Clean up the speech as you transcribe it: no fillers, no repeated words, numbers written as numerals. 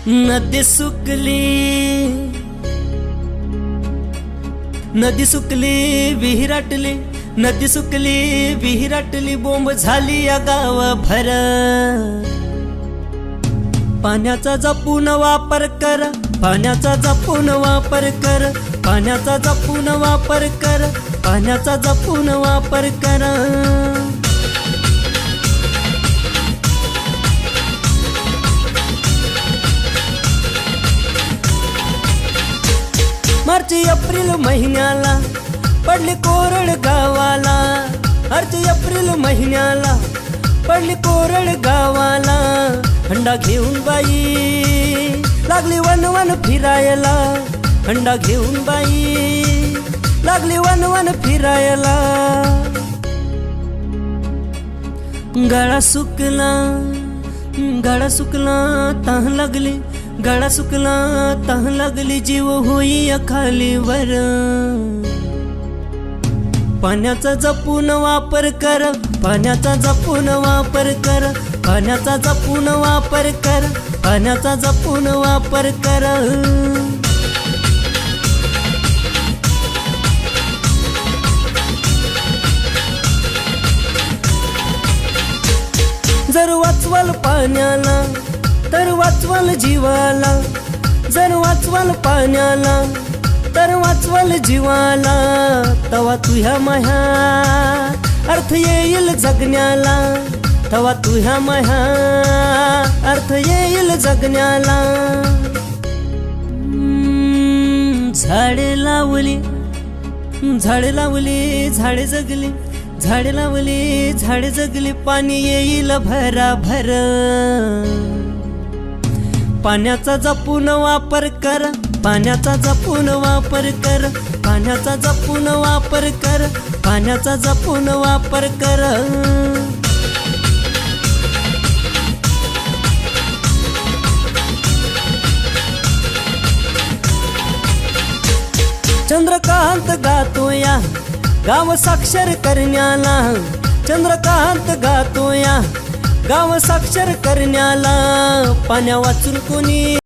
नदी सुकली विहिराटली, नदी सुकली विहिराटली, बोंब झाली या गावभर। पाण्याचा जपून वापर कर, पाण्याचा जपून वापर कर, पाण्याचा जपून वापर कर, पाण्याचा जपून वापर कर। मार्च एप्रिल महिन्याला पडली कोरड गावाला, मार्च एप्रिल महिन्याला पडली कोरड गावाला। हंडा घेऊन बाई लागली वन वन फिरायला, हंडा घेऊन बाई लागली वन वन फिरायला। गळा सुकला, गळा सुकला तह लागली, गळा सुकला तह लागली, जीव होई खालीवर। पाण्याचा जपून वापर कर, पाण्याचा जपून वापर कर, पाण्याचा जपून वापर कर, पाण्याचा जपून वापर कर। जर वाचवाल पाण्याला तर वाचवाल जीवाला, जर वाचवाल पाण्याला तर वाचवाल जीवाला। तवा तुह्या माह्या अर्थ येईल जगण्याला, तवा तुह्या माह्या अर्थ येईल जगण्याला। झाडे लावली, झाडे लावली, झाडे जगली, झाडे लावली, झाडे जगली, पाणी येईल भराभर। पाण्याचा जपून वापर कर, पाण्याचा जपून वापर कर, पाण्याचा जपून वापर कर, पाण्याचा जपून वापर कर। चंद्रकांत गातोया गाव साक्षर करण्याला, चंद्रकांत गातोया गाव साक्षर करण्याला। पाण्या वाचून कोणी